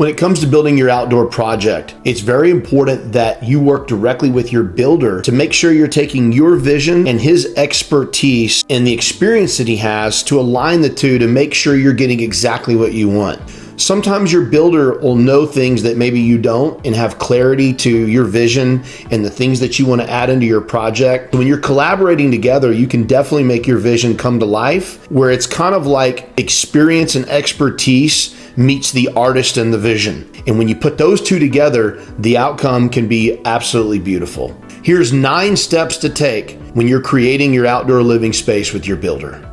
When it comes to building your outdoor project, it's very important that you work directly with your builder to make sure you're taking your vision and his expertise and the experience that he has to align the two to make sure you're getting exactly what you want. Sometimes your builder will know things that maybe you don't and have clarity to your vision and the things that you want to add into your project. When you're collaborating together, you can definitely make your vision come to life, where it's kind of like experience and expertise meets the artist and the vision. And when you put those two together, the outcome can be absolutely beautiful. Here's 9 steps to take when you're creating your outdoor living space with your builder.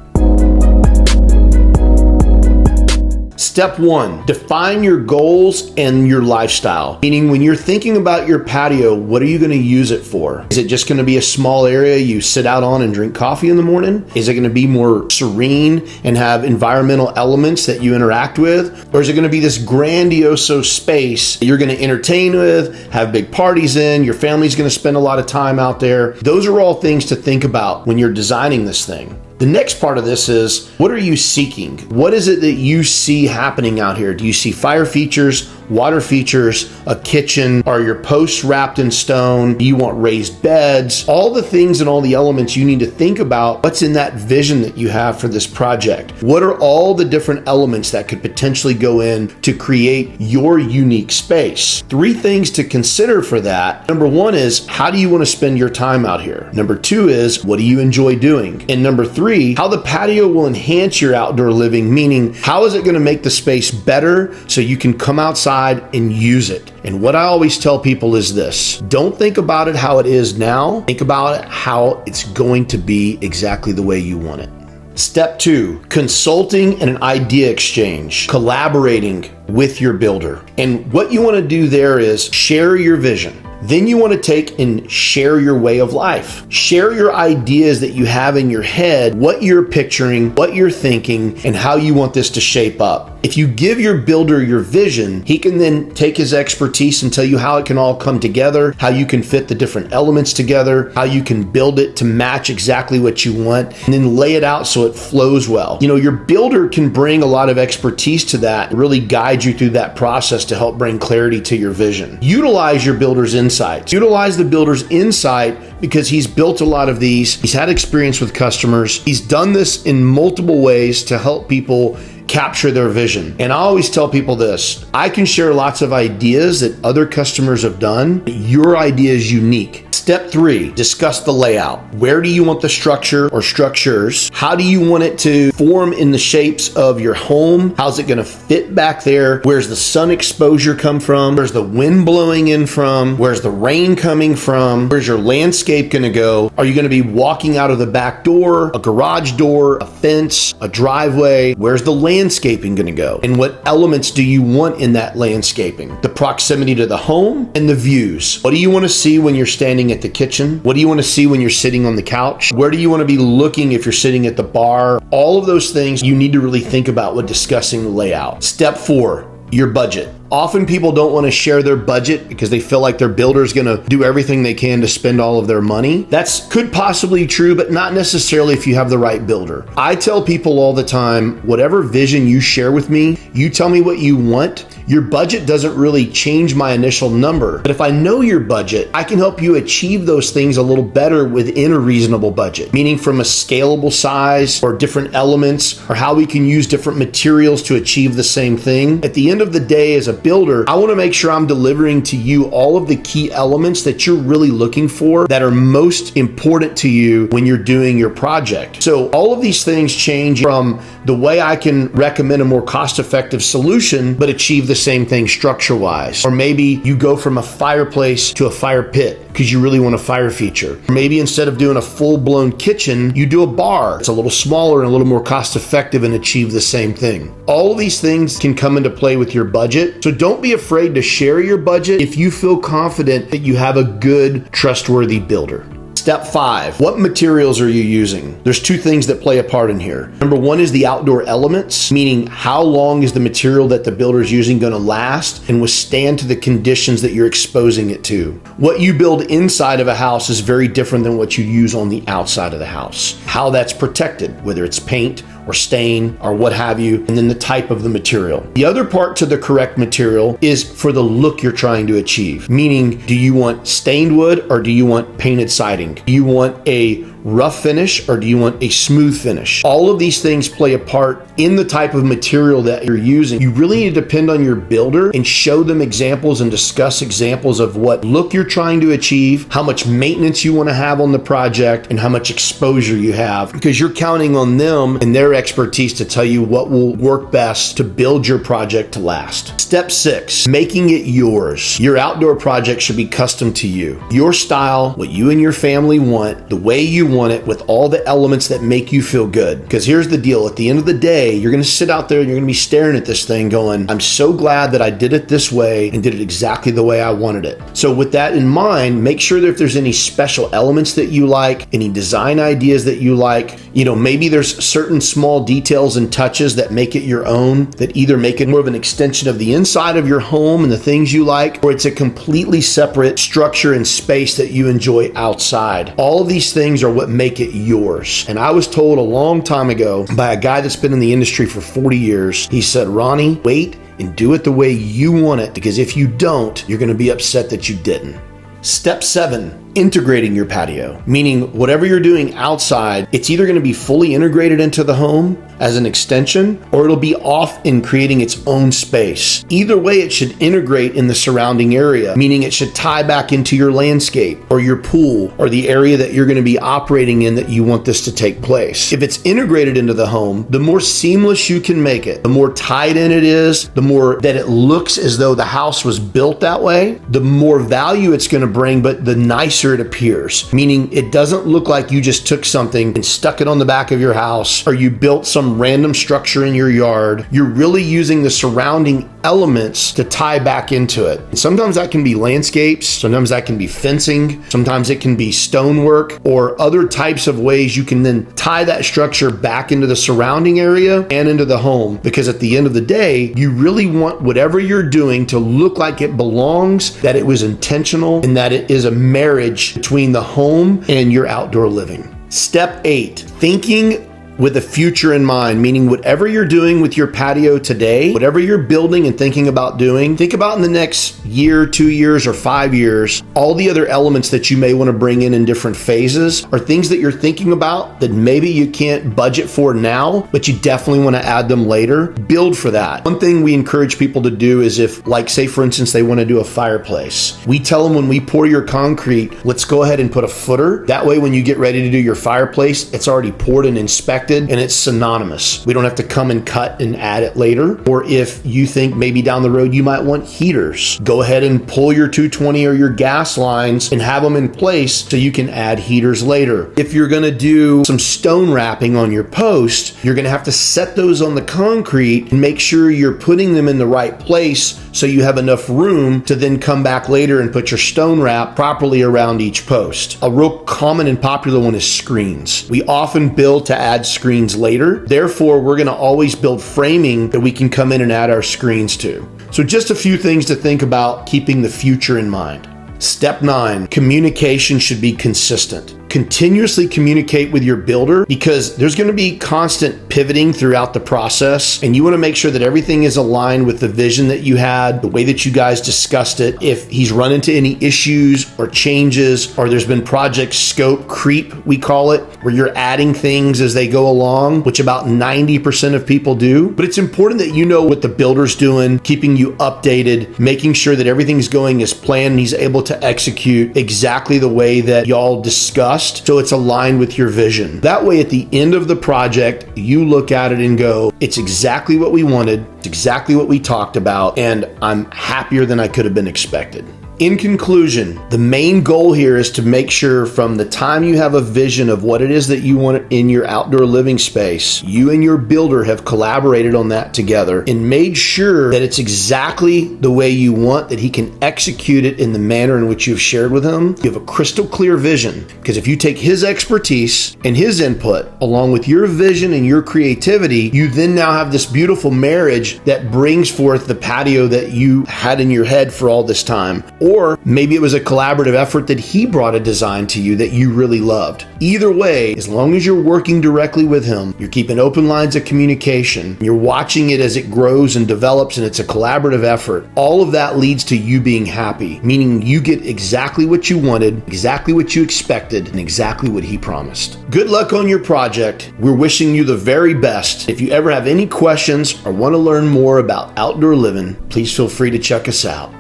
Step 1, define your goals and your lifestyle. Meaning when you're thinking about your patio, what are you going to use it for? Is it just going to be a small area you sit out on and drink coffee in the morning? Is it going to be more serene and have environmental elements that you interact with? Or is it going to be this grandiose space that you're going to entertain with, have big parties in, your family's going to spend a lot of time out there? Those are all things to think about when you're designing this thing. The next part of this is, what are you seeking? What is it that you see happening out here? Do you see fire features, water features, a kitchen? Are your posts wrapped in stone? Do you want raised beds? All the things and all the elements you need to think about. What's in that vision that you have for this project? What are all the different elements that could potentially go in to create your unique space? 3 things to consider for that. Number 1 is, how do you want to spend your time out here? Number 2 is, what do you enjoy doing? And number 3, how the patio will enhance your outdoor living, meaning how is it going to make the space better so you can come outside and use it? And what I always tell people is this: don't think about it how it is now, think about it how it's going to be exactly the way you want it. Step 2, consulting and an idea exchange, collaborating with your builder. And what you want to do there is share your vision. Then you want to take and share your way of life. Share your ideas that you have in your head, what you're picturing, what you're thinking, and how you want this to shape up. If you give your builder your vision, he can then take his expertise and tell you how it can all come together, how you can fit the different elements together, how you can build it to match exactly what you want, and then lay it out so it flows well. You know, your builder can bring a lot of expertise to that, really guide you through that process to help bring clarity to your vision. Utilize your builder's insights. Utilize the builder's insight because he's built a lot of these. He's had experience with customers. He's done this in multiple ways to help people capture their vision. And I always tell people this: I can share lots of ideas that other customers have done, but your idea is unique. Step 3, discuss the layout. Where do you want the structure or structures? How do you want it to form in the shapes of your home? How's it going to fit back there? Where's the sun exposure come from? Where's the wind blowing in from? Where's the rain coming from? Where's your landscape going to go? Are you going to be walking out of the back door, a garage door, a fence, a driveway? Where's the landscaping going to go? And what elements do you want in that landscaping? The proximity to the home and the views. What do you want to see when you're standing at the kitchen? What do you want to see when you're sitting on the couch? Where do you want to be looking if you're sitting at the bar? All of those things you need to really think about when discussing the layout. Step 4, your budget. Often people don't want to share their budget because they feel like their builder is going to do everything they can to spend all of their money. That's could possibly be true, but not necessarily if you have the right builder. I tell people all the time, whatever vision you share with me, you tell me what you want. Your budget doesn't really change my initial number, but if I know your budget, I can help you achieve those things a little better within a reasonable budget, meaning from a scalable size or different elements or how we can use different materials to achieve the same thing. At the end of the day, as a builder, I want to make sure I'm delivering to you all of the key elements that you're really looking for that are most important to you when you're doing your project. So all of these things change from the way I can recommend a more cost-effective solution, but achieve the same thing structure-wise. Or maybe you go from a fireplace to a fire pit because you really want a fire feature. Or maybe instead of doing a full-blown kitchen, you do a bar. It's a little smaller and a little more cost-effective and achieve the same thing. All of these things can come into play with your budget. So don't be afraid to share your budget if you feel confident that you have a good, trustworthy builder. Step 5, what materials are you using? There's 2 things that play a part in here. Number 1 is the outdoor elements, meaning how long is the material that the builder is using going to last and withstand to the conditions that you're exposing it to. What you build inside of a house is very different than what you use on the outside of the house. How that's protected, whether it's paint or stain or what have you, and then the type of the material. The other part to the correct material is for the look you're trying to achieve. Meaning, do you want stained wood or do you want painted siding? Do you want a rough finish or do you want a smooth finish? All of these things play a part in the type of material that you're using. You really need to depend on your builder and show them examples and discuss examples of what look you're trying to achieve, how much maintenance you want to have on the project, and how much exposure you have, because you're counting on them and their expertise to tell you what will work best to build your project to last. Step 6, making it yours. Your outdoor project should be custom to you. Your style, what you and your family want, the way you want it, with all the elements that make you feel good. Because here's the deal, at the end of the day, you're going to sit out there and you're going to be staring at this thing going, I'm so glad that I did it this way and did it exactly the way I wanted it. So with that in mind, make sure that if there's any special elements that you like, any design ideas that you like, maybe there's certain small details and touches that make it your own, that either make it more of an extension of the inside of your home and the things you like, or it's a completely separate structure and space that you enjoy outside. All of these things are what make it yours. And I was told a long time ago by a guy that's been in the industry for 40 years, he said, Ronnie, wait and do it the way you want it, because if you don't, you're going to be upset that you didn't. Step 7, integrating your patio, meaning whatever you're doing outside, it's either going to be fully integrated into the home as an extension, or it'll be off in creating its own space. Either way, it should integrate in the surrounding area, meaning it should tie back into your landscape or your pool or the area that you're going to be operating in that you want this to take place. If it's integrated into the home, the more seamless you can make it, the more tied in it is, the more that it looks as though the house was built that way, the more value it's going to bring, but the nicer it appears. Meaning it doesn't look like you just took something and stuck it on the back of your house, or you built some random structure in your yard. You're really using the surrounding elements to tie back into it. And sometimes that can be landscapes, sometimes that can be fencing, sometimes it can be stonework, or other types of ways you can then tie that structure back into the surrounding area and into the home. Because at the end of the day, you really want whatever you're doing to look like it belongs, that it was intentional, and that it is a marriage between the home and your outdoor living. Step 8, thinking with the future in mind, meaning whatever you're doing with your patio today, whatever you're building and thinking about doing, think about in the next year, 2 years, or 5 years, all the other elements that you may want to bring in different phases, or things that you're thinking about that maybe you can't budget for now, but you definitely want to add them later. Build for that. One thing we encourage people to do is if, like, say for instance, they want to do a fireplace, we tell them when we pour your concrete, let's go ahead and put a footer. That way, when you get ready to do your fireplace, it's already poured and inspected, and it's synonymous. We don't have to come and cut and add it later. Or if you think maybe down the road you might want heaters, go ahead and pull your 220 or your gas lines and have them in place so you can add heaters later. If you're going to do some stone wrapping on your post, you're going to have to set those on the concrete and make sure you're putting them in the right place so you have enough room to then come back later and put your stone wrap properly around each post. A real common and popular one is screens. We often build to add screens later. Therefore, we're going to always build framing that we can come in and add our screens to. So just a few things to think about, keeping the future in mind. Step 9, communication should be consistent. Continuously communicate with your builder, because there's going to be constant pivoting throughout the process, and you want to make sure that everything is aligned with the vision that you had, the way that you guys discussed it. If he's run into any issues or changes, or there's been project scope creep, we call it, where you're adding things as they go along, which about 90% of people do. But it's important that you know what the builder's doing, keeping you updated, making sure that everything's going as planned and he's able to execute exactly the way that y'all discussed, so it's aligned with your vision. That way, at the end of the project, you look at it and go, it's exactly what we wanted, it's exactly what we talked about, and I'm happier than I could have been expected. In conclusion, the main goal here is to make sure from the time you have a vision of what it is that you want in your outdoor living space, you and your builder have collaborated on that together and made sure that it's exactly the way you want, that he can execute it in the manner in which you've shared with him. You have a crystal clear vision, because if you take his expertise and his input along with your vision and your creativity, you then now have this beautiful marriage that brings forth the patio that you had in your head for all this time. Or maybe it was a collaborative effort that he brought a design to you that you really loved. Either way, as long as you're working directly with him, you're keeping open lines of communication, you're watching it as it grows and develops, and it's a collaborative effort, all of that leads to you being happy, meaning you get exactly what you wanted, exactly what you expected, and exactly what he promised. Good luck on your project. We're wishing you the very best. If you ever have any questions or want to learn more about outdoor living, please feel free to check us out.